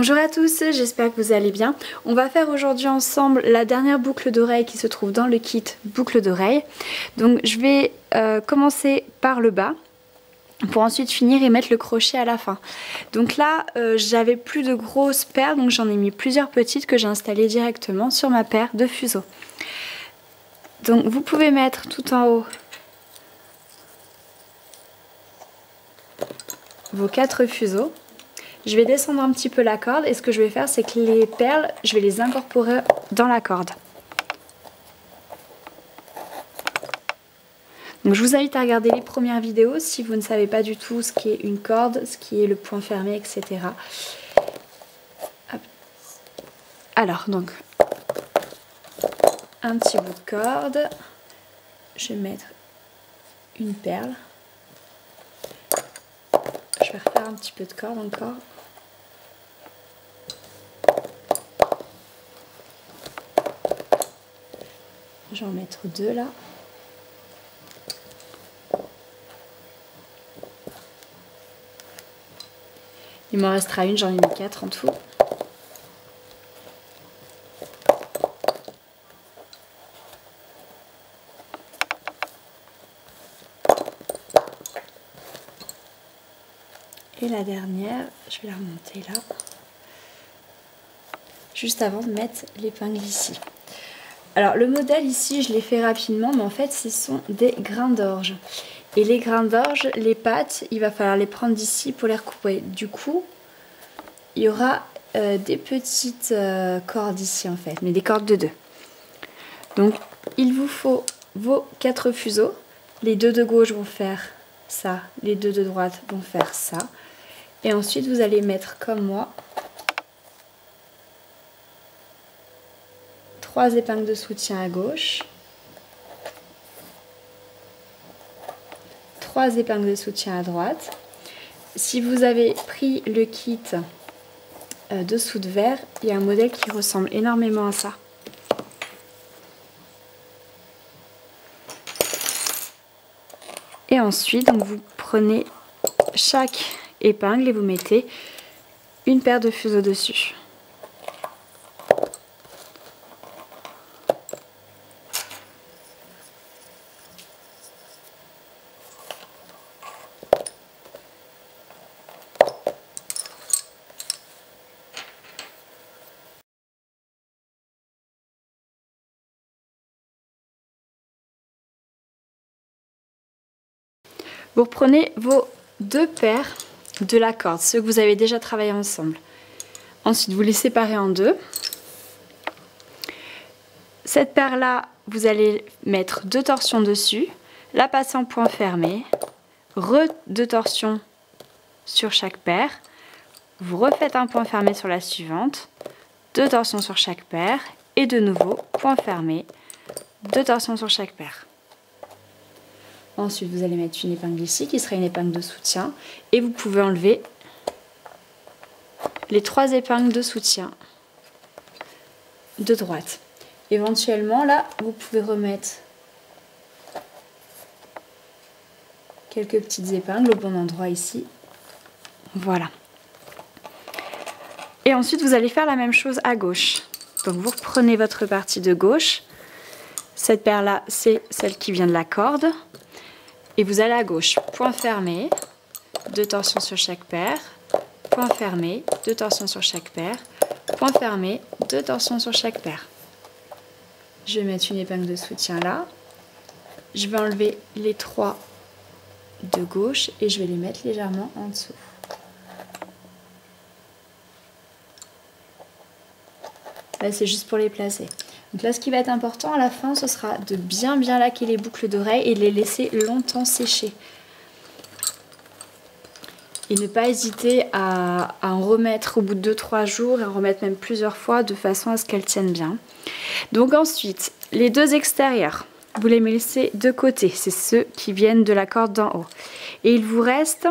Bonjour à tous, j'espère que vous allez bien. On va faire aujourd'hui ensemble la dernière boucle d'oreille qui se trouve dans le kit boucle d'oreille. Donc je vais commencer par le bas pour ensuite finir et mettre le crochet à la fin. Donc là j'avais plus de grosses perles, donc j'en ai mis plusieurs petites que j'ai installées directement sur ma paire de fuseaux. Donc vous pouvez mettre tout en haut vos 4 fuseaux. Je vais descendre un petit peu la corde et ce que je vais faire, c'est que les perles, je vais les incorporer dans la corde. Donc je vous invite à regarder les premières vidéos si vous ne savez pas du tout ce qu'est une corde, ce qui est le point fermé, etc. Hop. Alors donc, un petit bout de corde, je vais mettre une perle. Je vais refaire un petit peu de corde encore. Je vais en mettre 2 là. Il m'en restera une, j'en ai mis 4 en tout. Et la dernière, je vais la remonter là. Juste avant de mettre l'épingle ici. Alors le modèle ici, je l'ai fait rapidement, mais en fait ce sont des grains d'orge. Et les grains d'orge, les pattes, il va falloir les prendre d'ici pour les recouper. Du coup, il y aura des petites cordes ici en fait, mais des cordes de 2. Donc il vous faut vos 4 fuseaux. Les 2 de gauche vont faire ça, les 2 de droite vont faire ça. Et ensuite vous allez mettre comme moi 3 épingles de soutien à gauche, 3 épingles de soutien à droite. Si vous avez pris le kit dessous de verre, il y a un modèle qui ressemble énormément à ça. Et ensuite, donc, vous prenez chaque épingle et vous mettez une paire de fuseaux dessus. Vous reprenez vos 2 paires de la corde, ceux que vous avez déjà travaillé ensemble. Ensuite, vous les séparez en 2. Cette paire-là, vous allez mettre 2 torsions dessus, la passer en point fermé, 2 torsions sur chaque paire. Vous refaites un point fermé sur la suivante, 2 torsions sur chaque paire et de nouveau point fermé, 2 torsions sur chaque paire. Ensuite, vous allez mettre une épingle ici qui sera une épingle de soutien et vous pouvez enlever les 3 épingles de soutien de droite. Éventuellement, là, vous pouvez remettre quelques petites épingles au bon endroit ici. Voilà. Et ensuite, vous allez faire la même chose à gauche. Donc, vous reprenez votre partie de gauche. Cette paire-là, c'est celle qui vient de la corde. Et vous allez à gauche, point fermé, 2 torsions sur chaque paire, point fermé, 2 torsions sur chaque paire, point fermé, 2 torsions sur chaque paire. Je vais mettre une épingle de soutien là. Je vais enlever les 3 de gauche et je vais les mettre légèrement en dessous. Là, c'est juste pour les placer. Donc là, ce qui va être important à la fin, ce sera de bien laquer les boucles d'oreilles et de les laisser longtemps sécher. Et ne pas hésiter à en remettre au bout de 2-3 jours et en remettre même plusieurs fois de façon à ce qu'elles tiennent bien. Donc ensuite, les 2 extérieurs, vous les laissez de côté. C'est ceux qui viennent de la corde d'en haut. Et il vous reste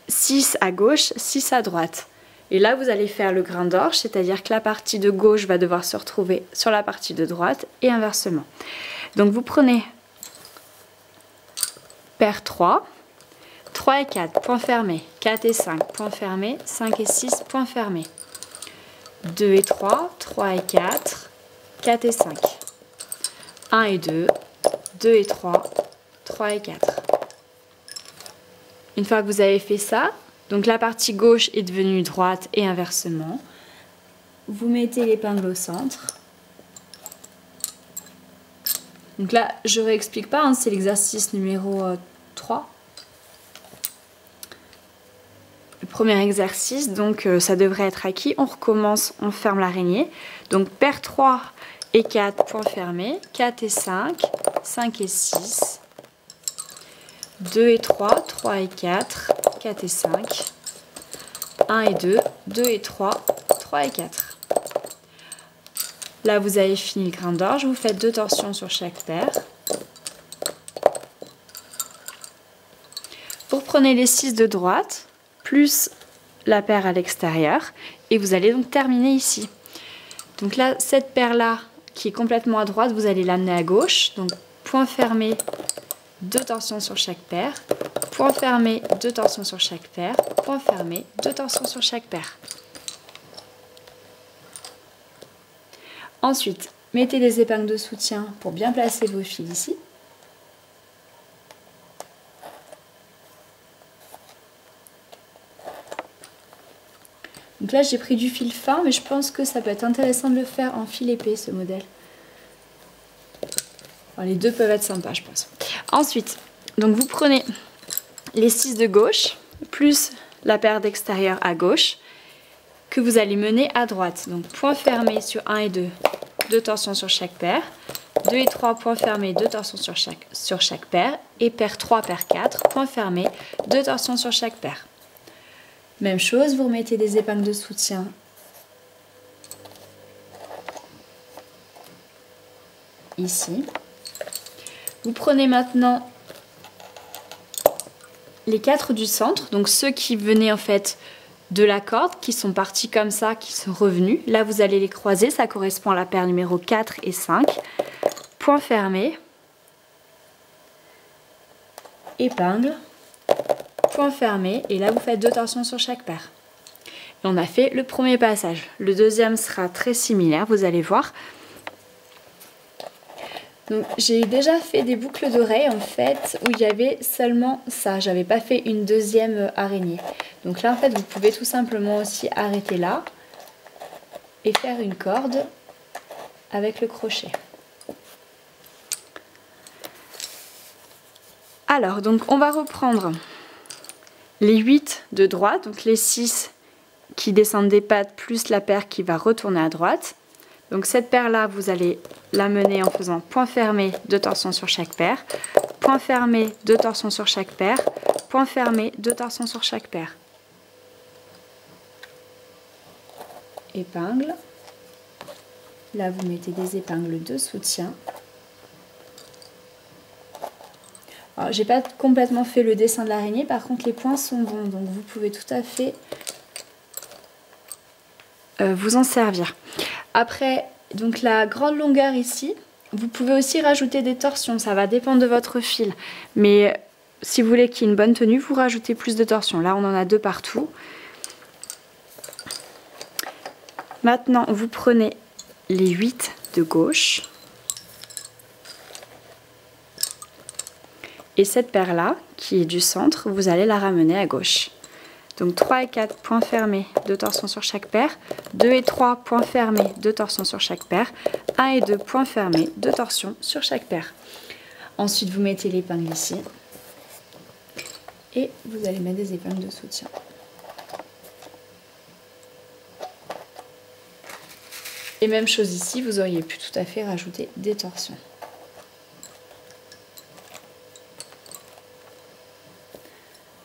6 à gauche, 6 à droite. Et là, vous allez faire le grain d'orge, c'est-à-dire que la partie de gauche va devoir se retrouver sur la partie de droite et inversement. Donc vous prenez paire 3, 3 et 4, point fermé. 4 et 5, point fermé. 5 et 6, point fermé. 2 et 3, 3 et 4, 4 et 5. 1 et 2, 2 et 3, 3 et 4. Une fois que vous avez fait ça, donc la partie gauche est devenue droite et inversement. Vous mettez l'épingle au centre. Donc là, je ne réexplique pas, hein, c'est l'exercice numéro 3. Le premier exercice, donc ça devrait être acquis. On recommence, on ferme l'araignée. Donc paire 3 et 4, point fermé. 4 et 5, 5 et 6. 2 et 3, 3 et 4, 4 et 5. 1 et 2, 2 et 3, 3 et 4. Là, vous avez fini le grain d'orge. Vous faites 2 torsions sur chaque paire. Vous reprenez les 6 de droite, plus la paire à l'extérieur. Et vous allez donc terminer ici. Donc là, cette paire-là, qui est complètement à droite, vous allez l'amener à gauche. Donc, point fermé, 2 torsions sur chaque paire. Point fermé, 2 torsions sur chaque paire. Point fermé, 2 torsions sur chaque paire. Ensuite, mettez des épingles de soutien pour bien placer vos fils ici. Donc là, j'ai pris du fil fin, mais je pense que ça peut être intéressant de le faire en fil épais, ce modèle. Enfin, les deux peuvent être sympas, je pense. Ensuite, donc vous prenez les 6 de gauche, plus la paire d'extérieur à gauche, que vous allez mener à droite. Donc point fermé sur 1 et 2, 2 torsions sur chaque paire. 2 et 3, point fermé, 2 torsions sur chaque paire. Et paire 3, paire 4, point fermé, 2 torsions sur chaque paire. Même chose, vous remettez des épingles de soutien ici. Vous prenez maintenant les 4 du centre, donc ceux qui venaient en fait de la corde, qui sont partis comme ça, qui sont revenus. Là, vous allez les croiser, ça correspond à la paire numéro 4 et 5. Point fermé, épingle, point fermé, et là vous faites 2 torsions sur chaque paire. Et on a fait le premier passage. Le deuxième sera très similaire, vous allez voir. Donc j'ai déjà fait des boucles d'oreilles en fait où il y avait seulement ça, j'avais pas fait une deuxième araignée. Donc là en fait vous pouvez tout simplement aussi arrêter là et faire une corde avec le crochet. Alors donc on va reprendre les 8 de droite, donc les 6 qui descendent des pattes plus la paire qui va retourner à droite. Donc cette paire là vous allez la mener en faisant point fermé, 2 torsions sur chaque paire, point fermé, 2 torsions sur chaque paire, point fermé, 2 torsions sur chaque paire. Épingle. Là vous mettez des épingles de soutien. Alors j'ai pas complètement fait le dessin de l'araignée, par contre les points sont bons, donc vous pouvez tout à fait vous en servir. Après, donc la grande longueur ici, vous pouvez aussi rajouter des torsions, ça va dépendre de votre fil. Mais si vous voulez qu'il y ait une bonne tenue, vous rajoutez plus de torsions. Là, on en a 2 partout. Maintenant, vous prenez les 8 de gauche. Et cette paire-là, qui est du centre, vous allez la ramener à gauche. Donc 3 et 4, point fermé, 2 torsions sur chaque paire. 2 et 3, point fermé, 2 torsions sur chaque paire. 1 et 2, point fermé, 2 torsions sur chaque paire. Ensuite, vous mettez l'épingle ici. Et vous allez mettre des épingles de soutien. Et même chose ici, vous auriez pu tout à fait rajouter des torsions.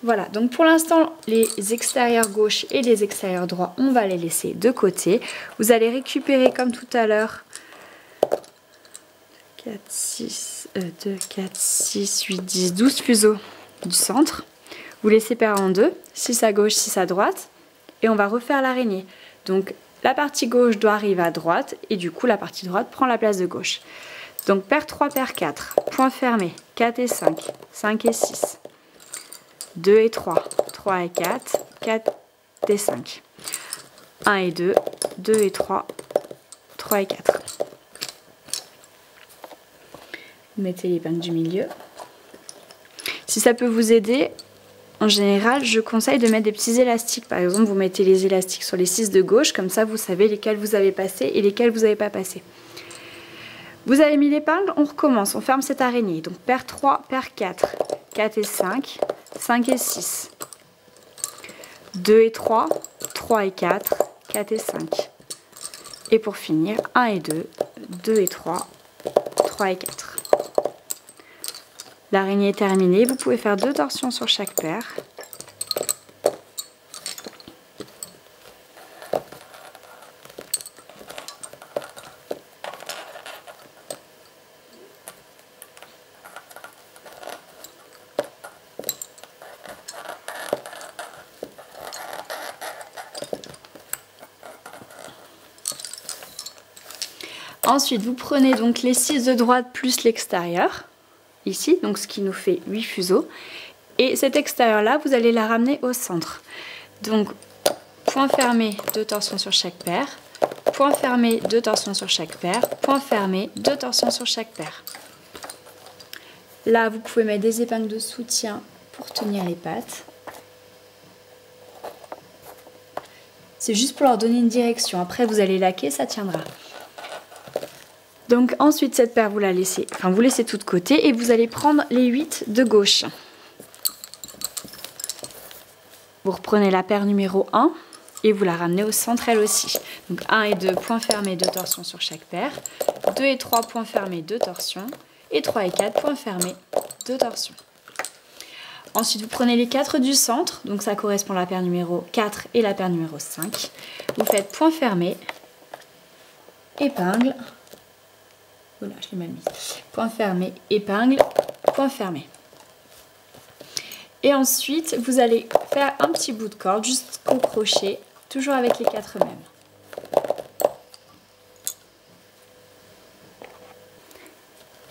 Voilà, donc pour l'instant, les extérieurs gauche et les extérieurs droit, on va les laisser de côté. Vous allez récupérer comme tout à l'heure 2, 4, 6, 8, 10, 12 fuseaux du centre. Vous les séparez en deux, 6 à gauche, 6 à droite. Et on va refaire l'araignée. Donc la partie gauche doit arriver à droite et du coup la partie droite prend la place de gauche. Donc paire 3, paire 4, point fermé, 4 et 5, 5 et 6. 2 et 3, 3 et 4, 4 et 5. 1 et 2, 2 et 3, 3 et 4. Vous mettez l'épingle du milieu. Si ça peut vous aider, en général, je conseille de mettre des petits élastiques. Par exemple, vous mettez les élastiques sur les 6 de gauche, comme ça vous savez lesquels vous avez passé et lesquels vous n'avez pas passé. Vous avez mis l'épingle, on recommence, on ferme cette araignée. Donc paire 3, paire 4, 4 et 5, 5 et 6, 2 et 3, 3 et 4, 4 et 5. Et pour finir, 1 et 2, 2 et 3, 3 et 4. L'araignée est terminée, vous pouvez faire 2 torsions sur chaque paire. Ensuite, vous prenez donc les 6 de droite plus l'extérieur, ici, donc ce qui nous fait 8 fuseaux. Et cet extérieur-là, vous allez la ramener au centre. Donc, point fermé, 2 torsions sur chaque paire. Point fermé, 2 torsions sur chaque paire. Point fermé, 2 torsions sur chaque paire. Là, vous pouvez mettre des épingles de soutien pour tenir les pattes. C'est juste pour leur donner une direction. Après, vous allez laquer, ça tiendra. Donc ensuite, cette paire, vous la laissez, vous laissez tout de côté et vous allez prendre les 8 de gauche. Vous reprenez la paire numéro 1 et vous la ramenez au centre elle aussi. Donc 1 et 2, point fermé, 2 torsions sur chaque paire. 2 et 3, point fermé, 2 torsions. Et 3 et 4, point fermé, 2 torsions. Ensuite, vous prenez les 4 du centre, donc ça correspond à la paire numéro 4 et la paire numéro 5. Vous faites point fermé, épingle. Voilà, je l'ai mal mis. Point fermé, épingle, point fermé. Et ensuite, vous allez faire un petit bout de corde jusqu'au crochet, toujours avec les 4 mêmes.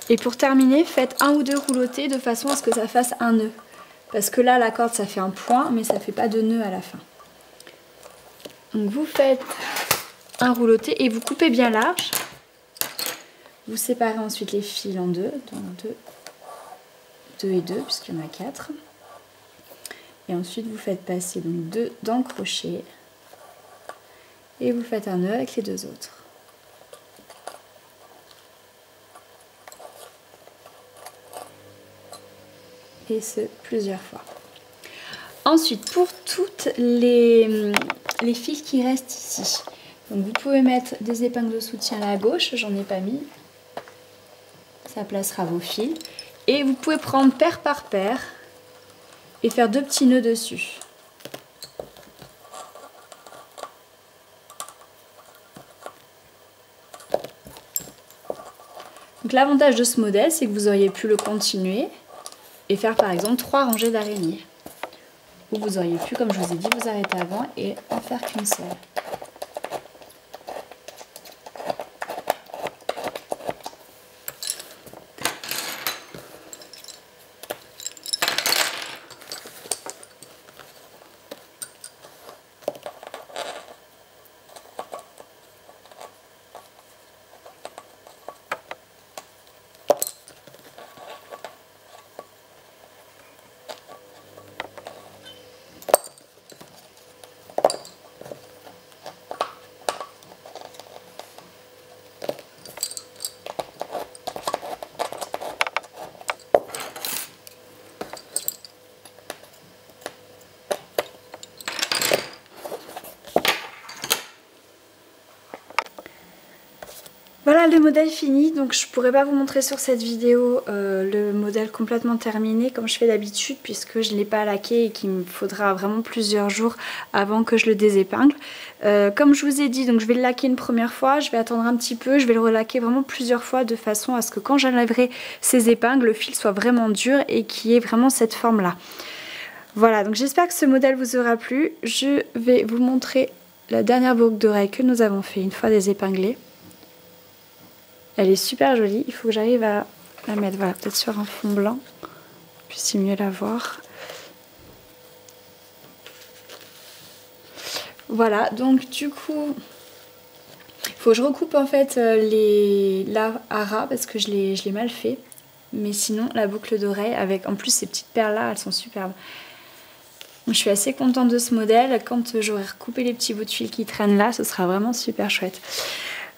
Et pour terminer, faites 1 ou 2 roulotés de façon à ce que ça fasse un nœud. Parce que là, la corde, ça fait un point, mais ça ne fait pas de nœud à la fin. Donc vous faites un rouloté et vous coupez bien large. Vous séparez ensuite les fils en deux, donc 2 et 2, puisqu'il y en a 4. Et ensuite, vous faites passer donc 2 dans le crochet. Et vous faites un nœud avec les 2 autres. Et ce, plusieurs fois. Ensuite, pour toutes les fils qui restent ici, donc vous pouvez mettre des épingles de soutien à la gauche, j'en ai pas mis. Ça placera vos fils. Et vous pouvez prendre paire par paire et faire 2 petits nœuds dessus. Donc l'avantage de ce modèle, c'est que vous auriez pu le continuer et faire par exemple 3 rangées d'araignées. Ou vous auriez pu, comme je vous ai dit, vous arrêter avant et en faire qu'une seule. Voilà le modèle fini, donc je pourrais pas vous montrer sur cette vidéo le modèle complètement terminé comme je fais d'habitude puisque je ne l'ai pas laqué et qu'il me faudra vraiment plusieurs jours avant que je le désépingle. Comme je vous ai dit, donc je vais le laquer une première fois, je vais attendre un petit peu, je vais le relaquer vraiment plusieurs fois de façon à ce que quand j'enlèverai ces épingles, le fil soit vraiment dur et qu'il y ait vraiment cette forme là. Voilà, donc j'espère que ce modèle vous aura plu. Je vais vous montrer la dernière boucle d'oreille que nous avons fait une fois désépinglée. Elle est super jolie, il faut que j'arrive à la mettre, voilà, peut-être sur un fond blanc, puis c'est mieux la voir. Voilà, donc du coup, il faut que je recoupe en fait la hara parce que je l'ai mal fait. Mais sinon, la boucle d'oreille avec en plus ces petites perles là, elles sont superbes. Donc, je suis assez contente de ce modèle. Quand j'aurai recoupé les petits bouts de fil qui traînent là, ce sera vraiment super chouette.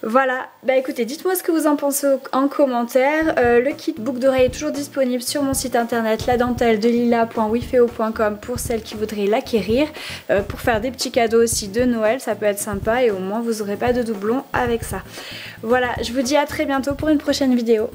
Voilà, bah écoutez, dites-moi ce que vous en pensez en commentaire. Le kit boucle d'oreille est toujours disponible sur mon site internet ladentelle-delila.wifeo.com pour celles qui voudraient l'acquérir. Pour faire des petits cadeaux aussi de Noël, ça peut être sympa et au moins vous n'aurez pas de doublons avec ça. Voilà, je vous dis à très bientôt pour une prochaine vidéo.